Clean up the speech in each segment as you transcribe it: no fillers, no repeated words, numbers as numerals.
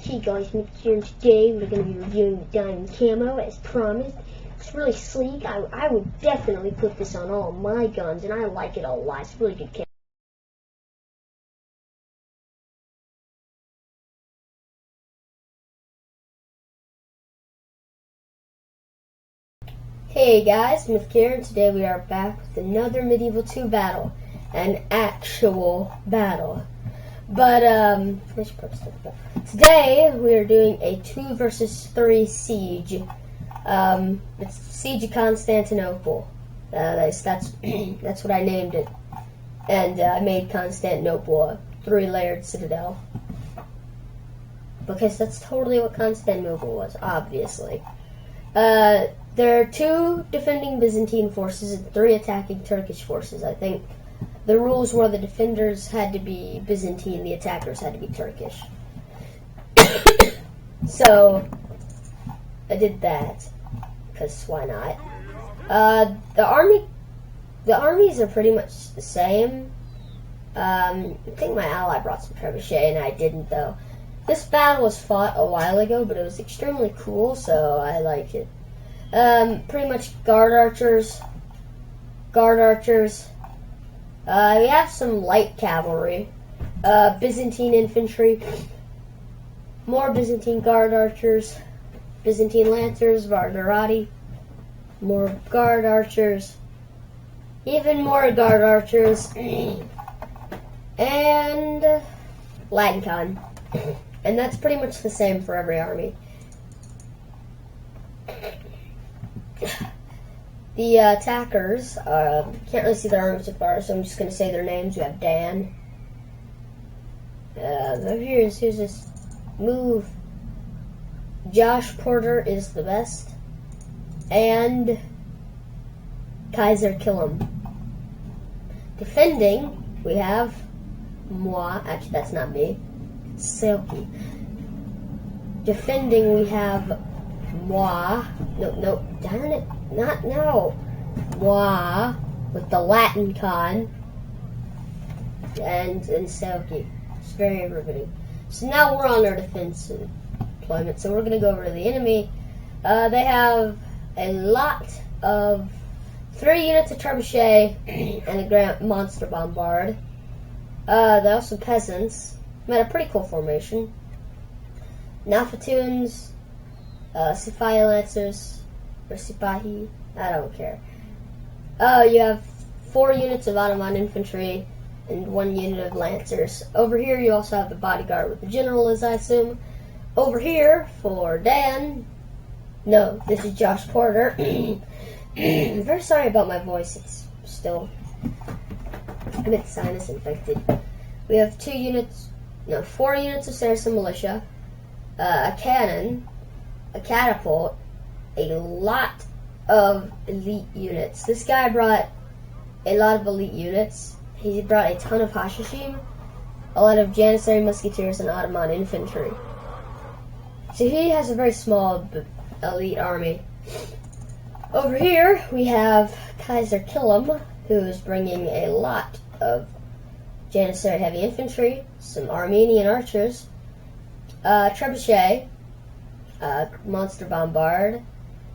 Hey guys, Mithyc, and today we're going to be reviewing the diamond camo as promised. It's really sleek. I would definitely put this on all of my guns, and I like it a lot. It's really good camo. Hey guys, Mithyc here, and today we are back with another Medieval 2 battle. An actual battle. But, today we are doing a 2 versus 3 siege. It's Siege of Constantinople. That's what I named it. And I made Constantinople a 3-layered citadel. Because that's totally what Constantinople was, obviously. There are 2 defending Byzantine forces and 3 attacking Turkish forces. I think the rules were the defenders had to be Byzantine, the attackers had to be Turkish. So, I did that, because why not? The armies are pretty much the same. I think my ally brought some trebuchet, and I didn't, though. This battle was fought a while ago, but it was extremely cool, so I like it. Pretty much guard archers. We have some light cavalry, Byzantine infantry, more Byzantine guard archers, Byzantine lancers, Vardarati, more guard archers, even more guard archers, and Latincon. And that's pretty much the same for every army. The attackers, can't really see their arms so far, so I'm just going to say their names. We have Dan. Here's this move. Josh Porter is the best. And Kaiser Killam. Defending, we have moi. Actually, that's not me. Selkie. Defending, we have moi. No, darn it. Not now. Moi with the Latincon and Selkie. It's very riveting. So now we're on our defensive deployment. So we're going to go over to the enemy. They have a lot of 3 units of trebuchet and a Grand Monster Bombard. They also peasants. Made a pretty cool formation. Nafatoons, Sipahi Lancers, or Sipahi, I don't care. You have 4 units of Ottoman infantry and 1 unit of lancers. Over here you also have the bodyguard with the general, as I assume. Over here, for Dan, no, this is Josh Porter. I'm very sorry about my voice, it's still a bit sinus infected. We have 4 units of Saracen militia, a cannon, a catapult, a lot of elite units. This guy brought a lot of elite units. He brought a ton of Hashishim, a lot of Janissary musketeers, and Ottoman infantry. So he has a very small elite army. Over here we have Kaiser Killam, who is bringing a lot of Janissary heavy infantry, some Armenian archers, trebuchet, Monster Bombard,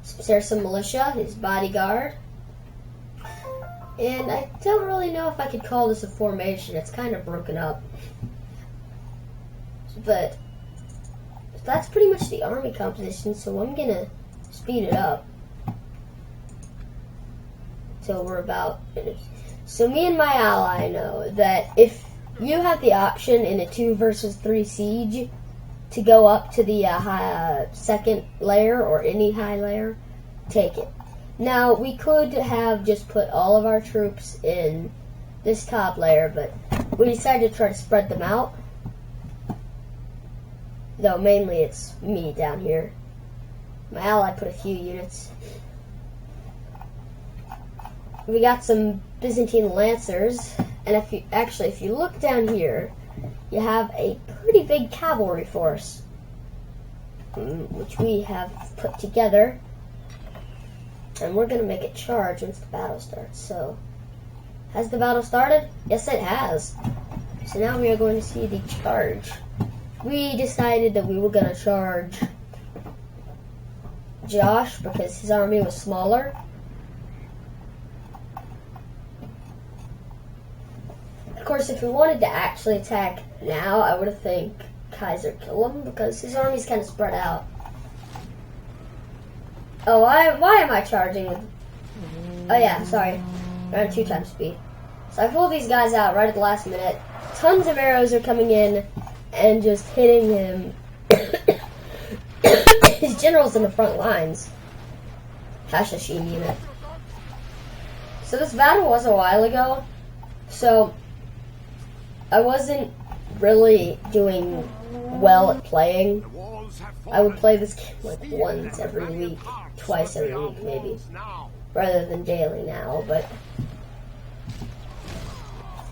some Saracen militia, his bodyguard, and I don't really know if I could call this a formation. It's kind of broken up, but that's pretty much the army composition, so I'm gonna speed it up till we're about finished. So me and my ally know that if you have the option in a 2 versus 3 siege to go up to the second layer or any high layer, take it. Now, we could have just put all of our troops in this top layer, but we decided to try to spread them out. Though mainly it's me down here. My ally put a few units. We got some Byzantine lancers, and if you look down here, you have a pretty big cavalry force, which we have put together, and we're going to make a charge once the battle starts. So, has the battle started? Yes, it has. So now we are going to see the charge. we decided that we were going to charge Josh because his army was smaller. Of course, if we wanted to actually attack now, I would have think Kaiser kill him because his army's kind of spread out. Oh, why am I charging with... Oh yeah, sorry. Around 2 times speed. So I pulled these guys out right at the last minute. Tons of arrows are coming in and just hitting him. His general's in the front lines. Hashashin unit. So this battle was a while ago. So I wasn't really doing well at playing. I would play this game like once every week, twice every week maybe, rather than daily now, but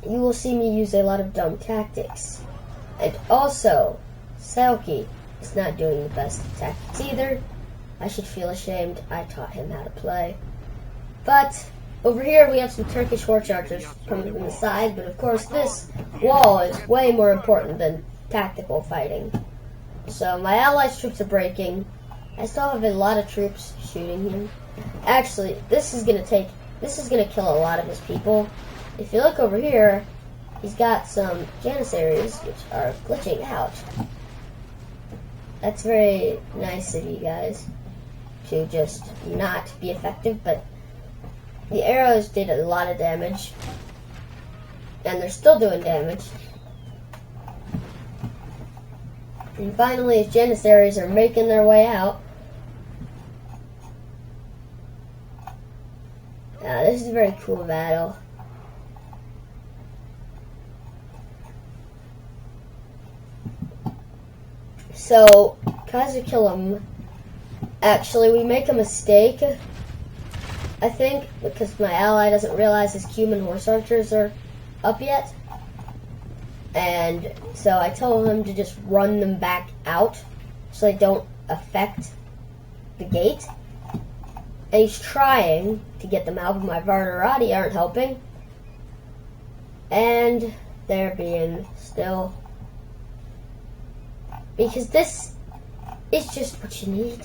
you will see me use a lot of dumb tactics. And also, Selkie is not doing the best tactics either. I should feel ashamed. I taught him how to play. But over here we have some Turkish horse archers coming from the side, but of course this wall is way more important than tactical fighting. So my allies' troops are breaking. I still have a lot of troops shooting him. Actually, this is gonna kill a lot of his people. If you look over here, he's got some janissaries which are glitching out. That's very nice of you guys to just not be effective, but the arrows did a lot of damage, and they're still doing damage. And finally, his janissaries are making their way out. This is a very cool battle. So, Kaiser kill him. Actually, we make a mistake, I think, because my ally doesn't realize his Cuman horse archers are up yet. And so I told him to just run them back out so they don't affect the gate. And he's trying to get them out, but my Varnarati aren't helping. And they're being still. Because this is just what you need.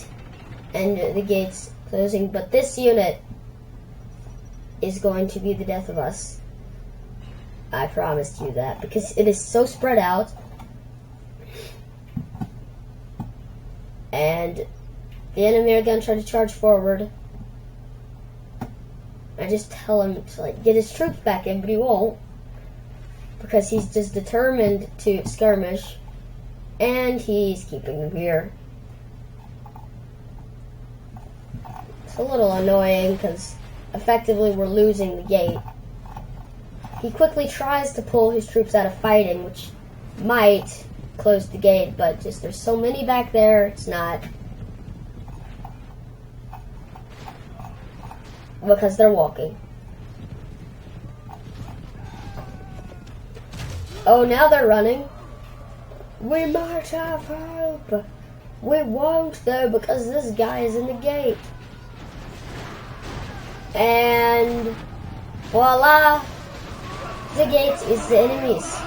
And the gate's closing, but this unit is going to be the death of us. I promised you that, because it is so spread out. And the enemy are going to try to charge forward. I just tell him to get his troops back in, but he won't. Because he's just determined to skirmish. And he's keeping them here. It's a little annoying because effectively we're losing the gate. He quickly tries to pull his troops out of fighting, which might close the gate, but just there's so many back there, it's not. Because they're walking. Oh, now they're running. We might have hope. We won't, though, because this guy is in the gate. And voila, the gate is the enemies.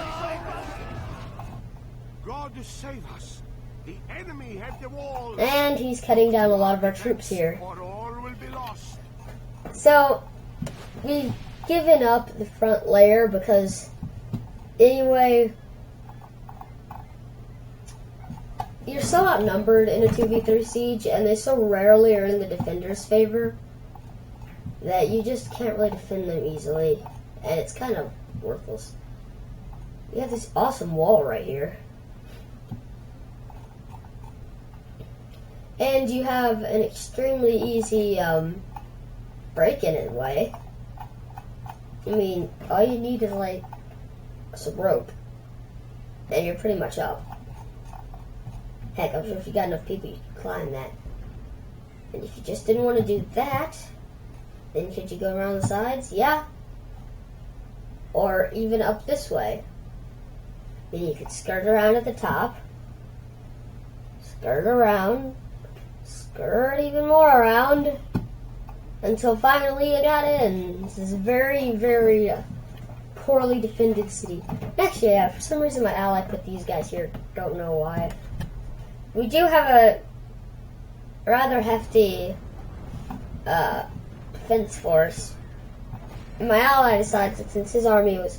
God save us. The enemy had the walls. And he's cutting down a lot of our troops here. Or all will be lost. So we've given up the front layer because anyway, you're so outnumbered in a 2v3 siege, and they so rarely are in the defender's favor that you just can't really defend them easily, and it's kind of worthless. You have this awesome wall right here. And you have an extremely easy break-in in a way. I mean, all you need is some rope, and you're pretty much up. Heck, I'm sure if you got enough people, you could climb that. And if you just didn't want to do that, then could you go around the sides? Yeah. Or even up this way. Then you could skirt around at the top. Skirt around. Skirt even more around. Until finally you got in. This is very, very poorly defended city. Actually, yeah, for some reason my ally put these guys here. Don't know why. We do have a rather hefty defense force. And my ally decides that since his army was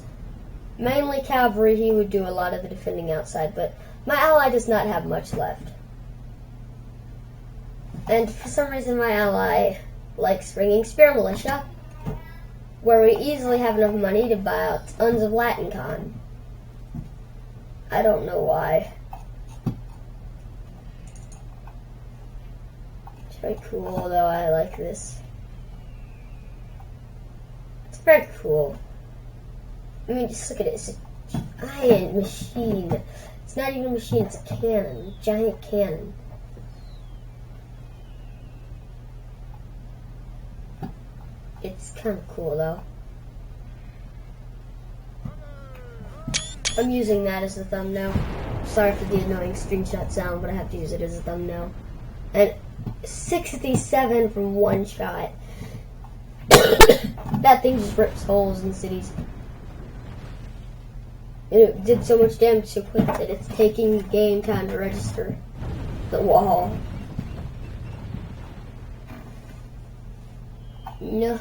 mainly cavalry, he would do a lot of the defending outside, but my ally does not have much left. And for some reason my ally likes bringing spear militia, where we easily have enough money to buy out tons of Latin con. I don't know why. It's very cool though, I like this. It's very cool. I mean, just look at it. It's a giant machine. It's not even a machine, it's a cannon. A giant cannon. It's kind of cool, though. I'm using that as a thumbnail. Sorry for the annoying screenshot sound, but I have to use it as a thumbnail. And 67 from one shot. That thing just rips holes in cities. It did so much damage so quick that it's taking game time to register the wall. No.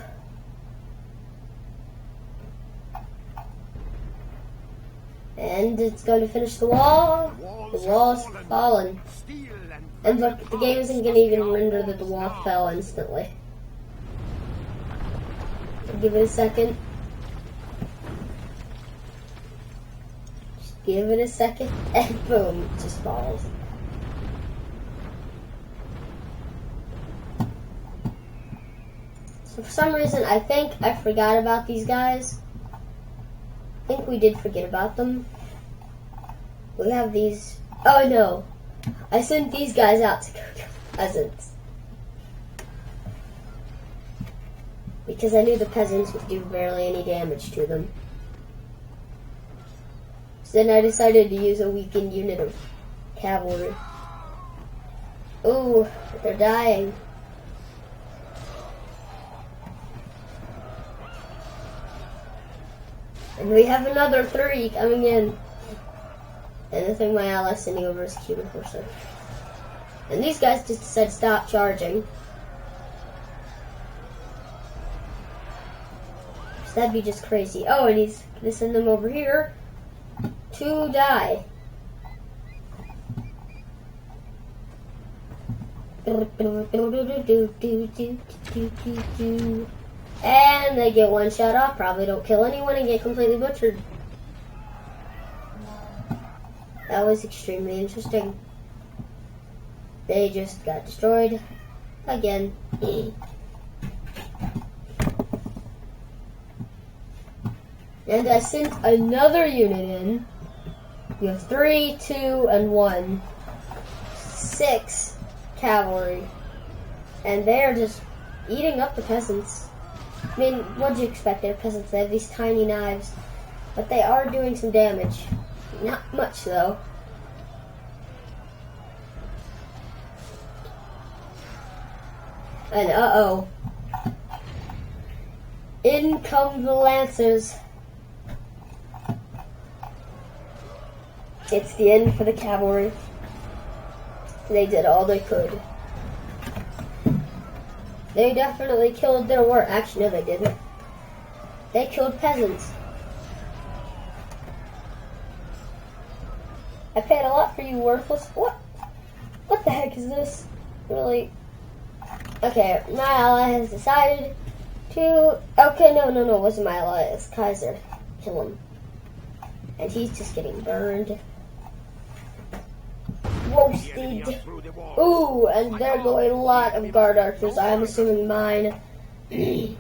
And it's going to finish the wall. The wall's fallen. And look, the game isn't going to even render that the wall fell instantly. So give it a second. Just give it a second, and boom, it just falls. So for some reason, I think I forgot about these guys. I think we did forget about them. We have these. Oh no. I sent these guys out to go kill peasants. Because I knew the peasants would do barely any damage to them. So then I decided to use a weakened unit of cavalry. Ooh, they're dying. And we have another 3 coming in. And the thing my ally's sending over is Cuban Horser. And these guys just said stop charging. So that'd be just crazy. Oh, and he's gonna send them over here to die. And they get one shot off, probably don't kill anyone and get completely butchered. That was extremely interesting. They just got destroyed again. And I sent another unit in. We have 3, 2, and 1. 6 cavalry. And they are just eating up the peasants. I mean, what'd you expect? They're peasants. They have these tiny knives. But they are doing some damage. Not much, though. And uh-oh. In come the Lancers. It's the end for the cavalry. They did all they could. They definitely killed their work. Actually, no, they didn't. They killed peasants. I paid a lot for you, worthless. What the heck is this? Really? Okay, my ally has decided to. Okay, no, it wasn't my ally. It's Kaiser. Kill him. And he's just getting burned. Roasted. Ooh, and there go a lot of guard archers. I'm assuming mine. If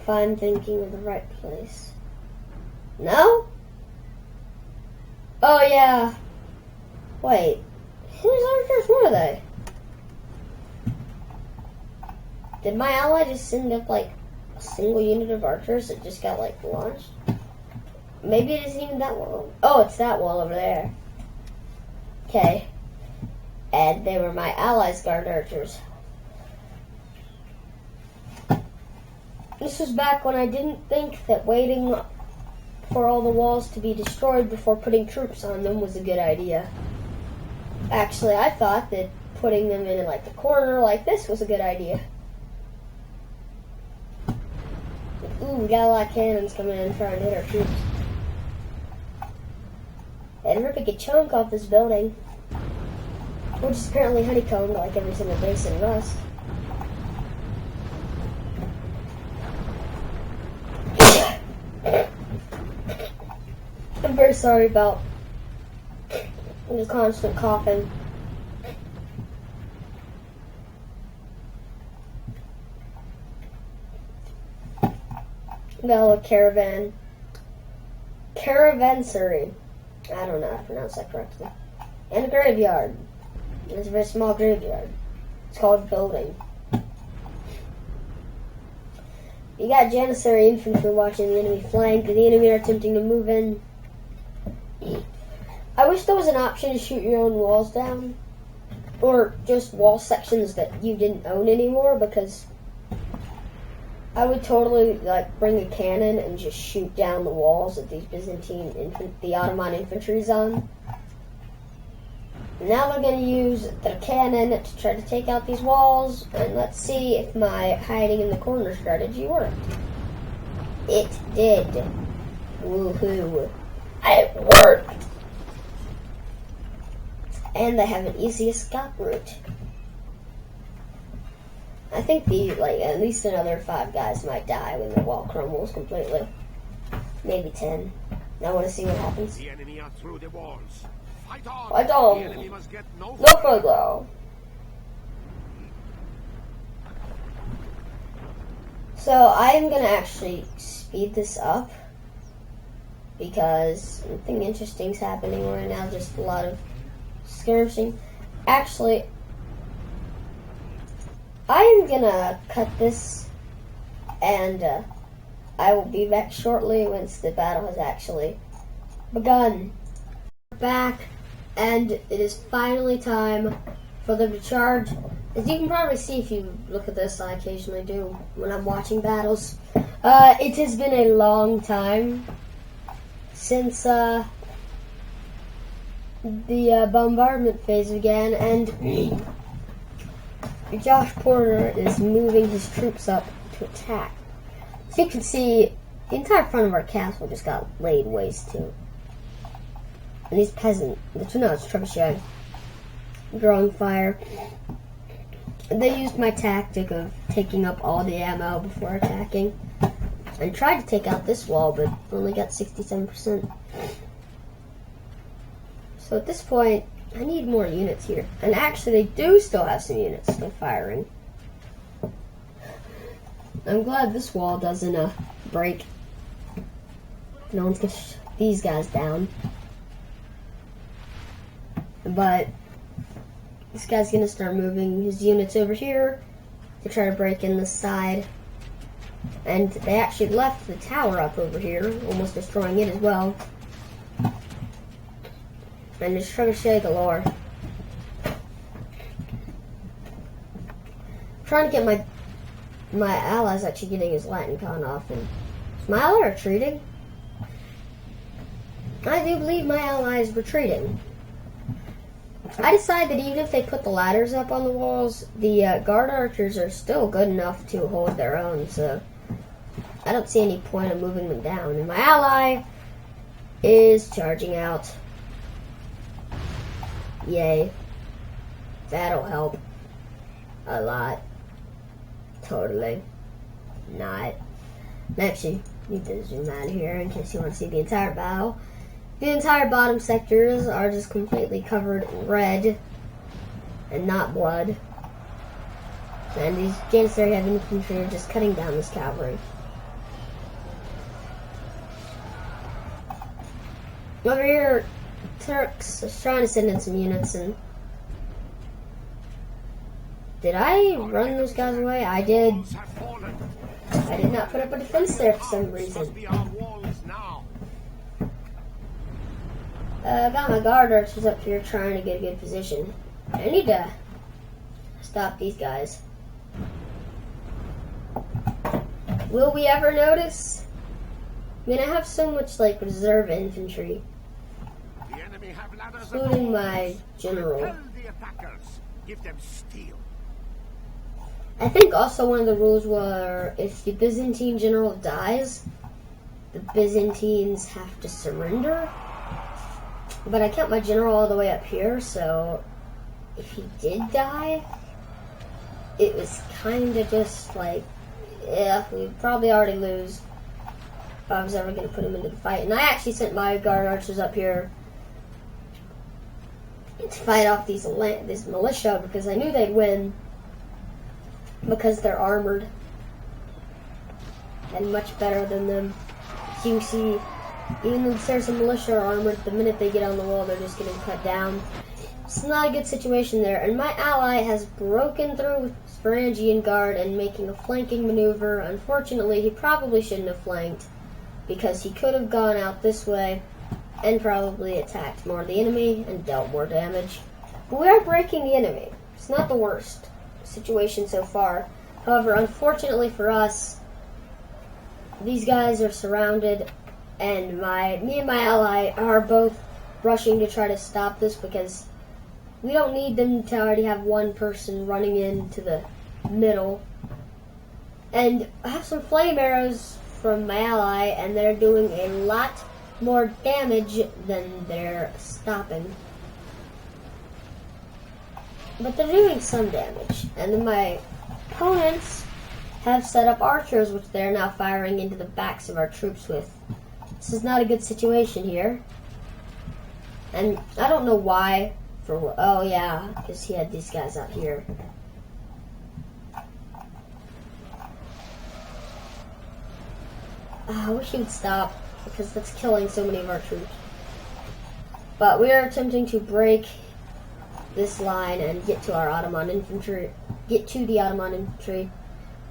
I'm thinking of the right place. No? Oh, yeah. Wait. Whose archers were they? Did my ally just send up, like, a single unit of archers that just got, like, launched? Maybe it isn't even that wall. Oh, it's that wall over there. Okay. And they were my allies' guard archers. This was back when I didn't think that waiting for all the walls to be destroyed before putting troops on them was a good idea. Actually, I thought that putting them in like the corner like this was a good idea. Ooh, we got a lot of cannons coming in trying to hit our troops. And rip a good chunk off this building, which is apparently honeycombed like every single base in Rust. I'm very sorry about the constant coughing. Got a little caravan. Caravansary. I don't know how to pronounce that correctly. And a graveyard. It's a very small graveyard. It's called building. You got Janissary infantry watching the enemy flank. The enemy are attempting to move in. I wish there was an option to shoot your own walls down. Or just wall sections that you didn't own anymore, because I would totally like bring a cannon and just shoot down the walls that these the Ottoman infantry's on. Now they're going to use the cannon to try to take out these walls, and let's see if my hiding in the corner strategy worked. It did. Woohoo. It worked! And they have an easy escape route. I think at least another 5 guys might die when the wall crumbles completely. Maybe 10. I want to see what happens. The enemy are through the walls. Fight on! Fight on! The enemy must get no No further! So I'm gonna actually speed this up because nothing interesting's happening right now, just a lot of skirmishing. Actually, I'm gonna cut this, and I will be back shortly once the battle has actually begun. Back, and it is finally time for them to charge. As you can probably see if you look at this, I occasionally do when I'm watching battles. It has been a long time since the bombardment phase began, and Josh Porter is moving his troops up to attack. As you can see, the entire front of our castle just got laid waste to. And these peasants, it's trebuchet, drawing fire. They used my tactic of taking up all the ammo before attacking, and tried to take out this wall, but only got 67%. So at this point, I need more units here. And actually, they do still have some units still firing. I'm glad this wall doesn't break. No one's gonna shut these guys down. But this guy's gonna start moving his units over here to try to break in this side. And they actually left the tower up over here, almost destroying it as well. And just trebuchet galore. Trying to get my allies actually getting his Latin con off, and is my ally retreating? I do believe my ally is retreating. I decided that even if they put the ladders up on the walls, the guard archers are still good enough to hold their own, so I don't see any point in moving them down. And my ally is charging out. Yay. That'll help a lot. Totally not. Actually, need to zoom out of here in case you want to see the entire battle. The entire bottom sectors are just completely covered in red and not blood. And these Janissary heavy infantry are just cutting down this cavalry. Over here, Turks are trying to send in some units, and did I run those guys away? I did. I did not put up a defense there for some reason. I got my guard archers up here trying to get a good position. I need to stop these guys. Will we ever notice? I mean, I have so much, like, reserve infantry, The enemy have ladders and including doors. my general. Repel the attackers. Give them steel. I think also one of the rules were if the Byzantine general dies, the Byzantines have to surrender. But I kept my general all the way up here, so if he did die, it was kind of just like, yeah, we'd probably already lose if I was ever going to put him into the fight. And I actually sent my guard archers up here to fight off this militia because I knew they'd win because they're armored and much better than them. As you can see, even though there's a militia armored, the minute they get on the wall, they're just getting cut down. It's not a good situation there. And my ally has broken through with his Varangian guard and making a flanking maneuver. Unfortunately, he probably shouldn't have flanked because he could have gone out this way and probably attacked more of the enemy and dealt more damage. But we are breaking the enemy. It's not the worst situation so far. However, unfortunately for us, these guys are surrounded, and me and my ally are both rushing to try to stop this because we don't need them to already have one person running into the middle. And I have some flame arrows from my ally, and they're doing a lot more damage than they're stopping. But they're doing some damage. And then my opponents have set up archers, which they're now firing into the backs of our troops with. This is not a good situation here. And I don't know why. Oh yeah, because he had these guys out here. I wish he would stop, because that's killing so many of our troops. But we are attempting to break this line and get to our Ottoman infantry. Get to the Ottoman infantry.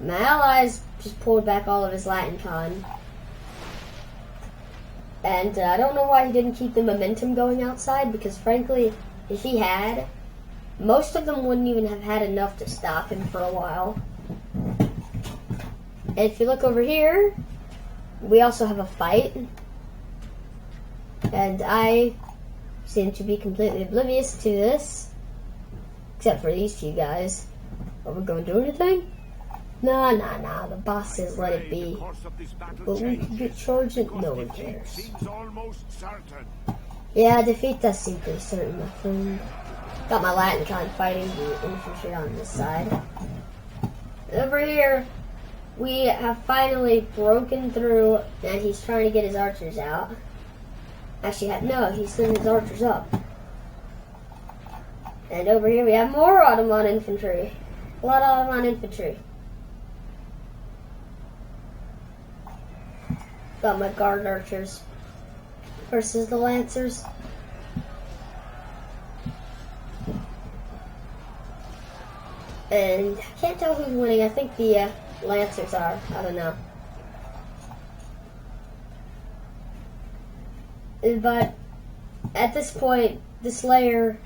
My allies just pulled back all of his Latin con. And I don't know why he didn't keep the momentum going outside, because frankly, if he had, most of them wouldn't even have had enough to stop him for a while. And if you look over here, we also have a fight. And I seem to be completely oblivious to this, except for these few guys. Are we going to do anything? No, the boss says let it be. But we can get charged and no one cares. Yeah, defeat does seem pretty certain, my friend. Got my Latin con fighting the infantry on this side. Over here, we have finally broken through, and he's trying to get his archers out. Actually, no, he's sending his archers up. And over here we have more Ottoman infantry. A lot of Ottoman infantry. Got my guard archers versus the lancers. And I can't tell who's winning. I think the lancers are. I don't know. But at this point, this layer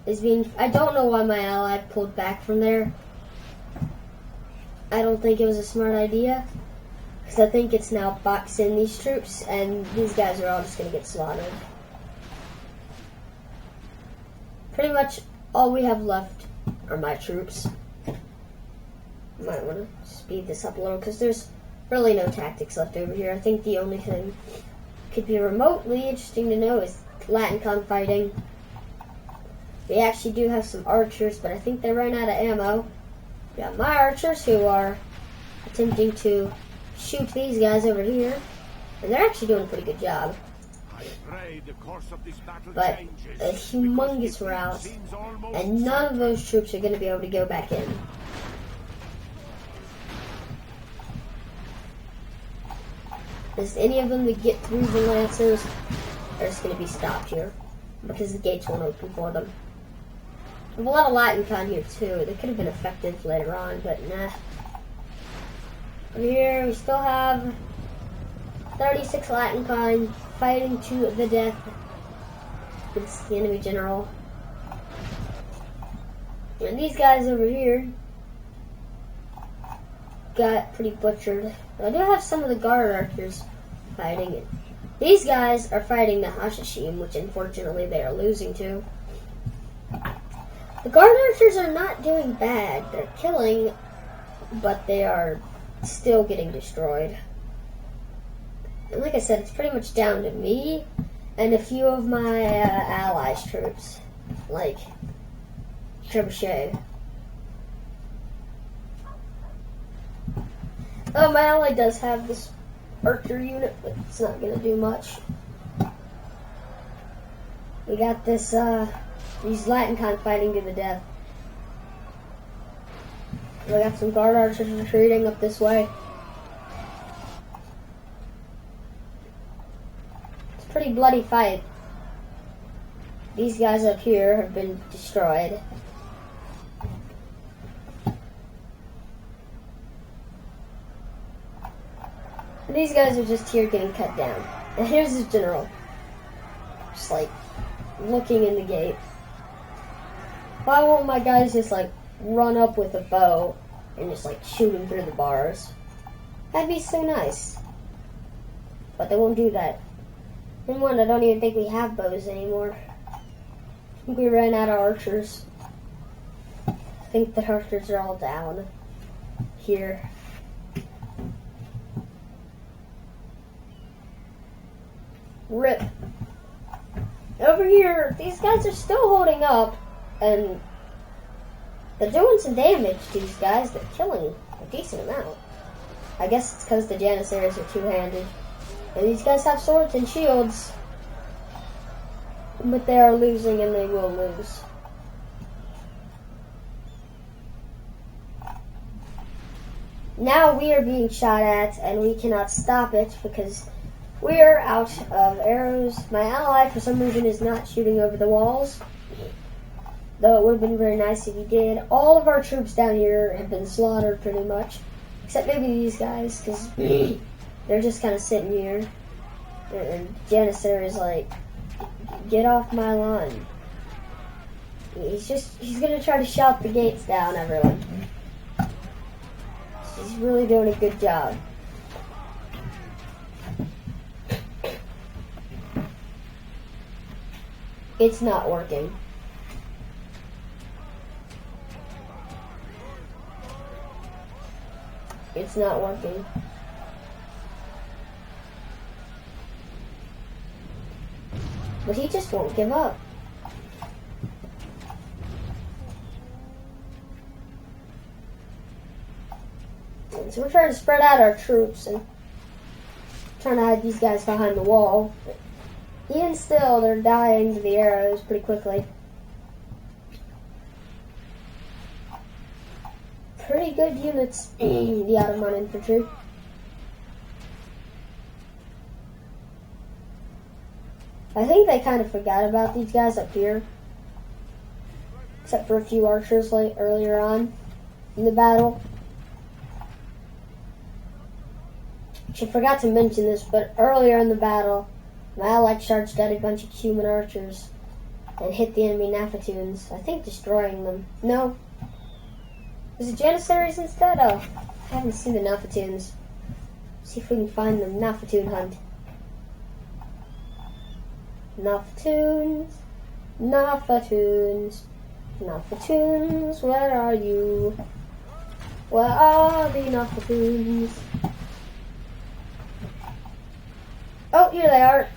is being... I don't know why my ally pulled back from there. I don't think it was a smart idea. Because I think it's now boxed in these troops, and these guys are all just going to get slaughtered. Pretty much all we have left are my troops. Might want to speed this up a little, because there's really no tactics left over here. I think the only thing could be remotely interesting to know is Latin con fighting. We actually do have some archers, but I think they ran out of ammo. We got my archers who are attempting to shoot these guys over here, and they're actually doing a pretty good job. But a humongous rout, and none of those troops are going to be able to go back in. Is any of them that get through the lancers are just going to be stopped here because the gates won't open for them. We have a lot of Latin con here too. They could have been effective later on, but nah. Over here we still have 36 Latin con fighting to the death against the enemy general. And these guys over here got pretty butchered. But I do have some of the guard archers fighting it. These guys are fighting the Hashishim, which unfortunately they are losing to. The guard archers are not doing bad. They're killing, but they are still getting destroyed. And like I said, it's pretty much down to me and a few of my allies' troops, like Trebuchet. Oh, my ally does have this archer unit, but it's not going to do much. We got this, these Latin con fighting to the death. We got some guard archers retreating up this way. It's a pretty bloody fight. These guys up here have been destroyed. These guys are just here getting cut down. And here's his general. Just like looking in the gate. Why won't my guys just like run up with a bow and just like shoot him through the bars? That'd be so nice. But they won't do that. And one, I don't even think we have bows anymore. I think we ran out of archers. I think the archers are all down here. Rip. Over here, these guys are still holding up, and they're doing some damage to these guys. They're killing a decent amount. I guess it's because the Janissaries are two-handed. And these guys have swords and shields, but they are losing and they will lose. Now we are being shot at, and we cannot stop it because we are out of arrows. My ally, for some reason, is not shooting over the walls, though it would have been very nice if he did. All of our troops down here have been slaughtered pretty much, except maybe these guys, because they're just kind of sitting here. And Janissary is like, get off my line. He's going to try to shout the gates down, everyone. He's really doing a good job. It's not working. It's not working. But he just won't give up. And so we're trying to spread out our troops and trying to hide these guys behind the wall. Even still, they're dying to the arrows pretty quickly. Pretty good units, the Ottoman infantry. I think they kind of forgot about these guys up here. Except for a few archers earlier on in the battle. I forgot to mention this, but earlier in the battle, my ally charged out a bunch of human archers and hit the enemy Naphatunes, I think destroying them. No. Was it Janissaries instead? Oh, I haven't seen the Naphatunes. See if we can find them. Naphatoon hunt. Naphatunes. Naphatunes. Naphatunes, where are you? Where are the Naphatunes? Oh, here they are.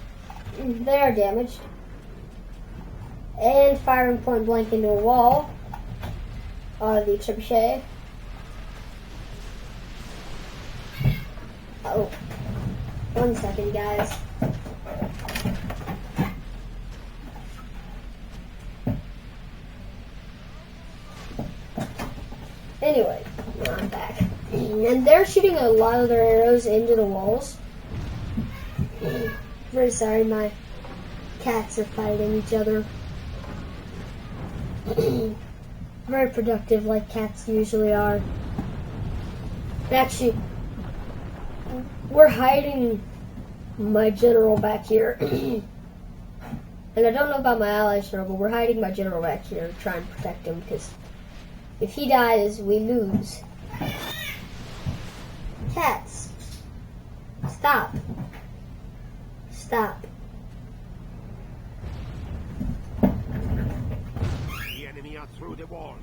They are damaged. And firing point blank into a wall are the trebuchet. Oh, 1 second, guys. Anyway, I'm back. And they're shooting a lot of their arrows into the walls. Very sorry, my cats are fighting each other. Very productive, like cats usually are. But actually, we're hiding my general back here. And I don't know about my allies, but we're hiding my general back here to try and protect him, because if he dies, we lose. Cats. Stop. Stop. The enemy are through the walls.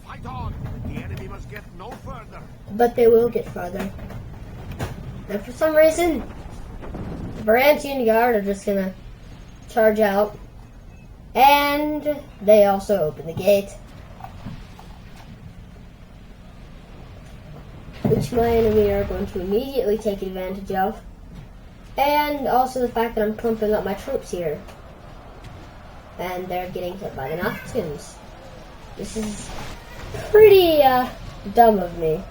Fight on. The enemy must get no further. But they will get further. And for some reason, the Varangian Guard are just gonna charge out. And they also open the gate. Which my enemy are going to immediately take advantage of. And also the fact that I'm clumping up my troops here. And they're getting hit by the Noctunes. This is pretty dumb of me.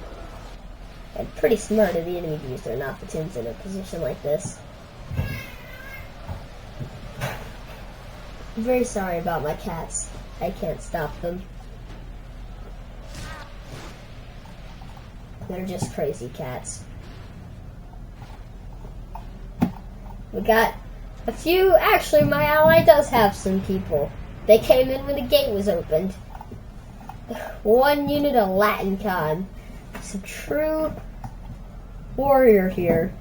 And pretty smart of the enemy to use their Noctunes in a position like this. I'm very sorry about my cats. I can't stop them. They're just crazy cats. We got a few. Actually, my ally does have some people. They came in when the gate was opened. One unit of Latin Con. It's a true warrior here.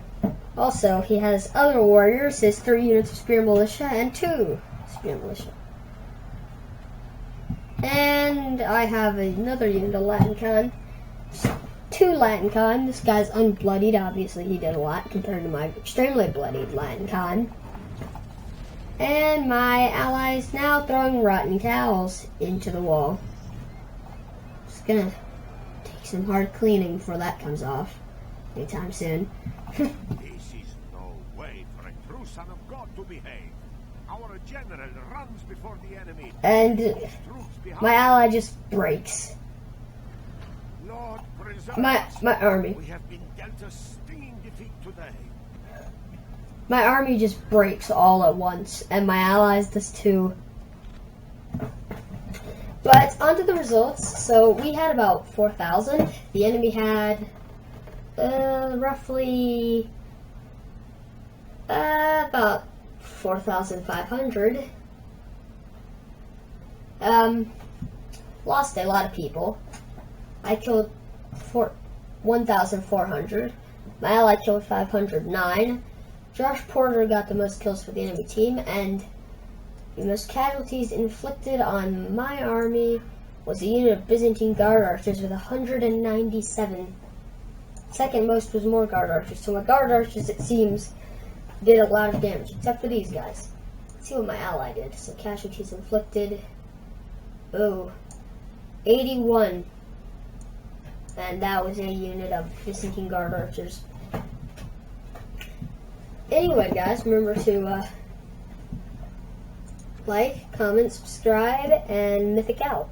Also, he has other warriors. His 3 units of Spear Militia and 2 Spear Militia. And I have another unit of Latin Con. 2 Latin Con. This guy's unbloodied. Obviously, he did a lot compared to my extremely bloodied Latin Con. And my allies now throwing rotten cows into the wall. It's gonna take some hard cleaning before that comes off anytime soon. This is no way for a true son of God to behave. Our general runs before the enemy. And Troops behind. my ally just breaks. Lord preserve My us. army. We have been dealt a stinging defeat today. My army just breaks all at once, and my allies does too. But onto the results. So we had about 4,000. The enemy had roughly about 4,500. Lost a lot of people. I killed 1,400. My ally killed 509. Josh Porter got the most kills for the enemy team, and the most casualties inflicted on my army was a unit of Byzantine Guard Archers with 197. Second most was more Guard Archers, so my Guard Archers, it seems, did a lot of damage, except for these guys. Let's see what my ally did. So casualties inflicted. Oh, 81. And that was a unit of Byzantine Guard Archers. Anyway, guys, remember to like, comment, subscribe, and Mithyc out.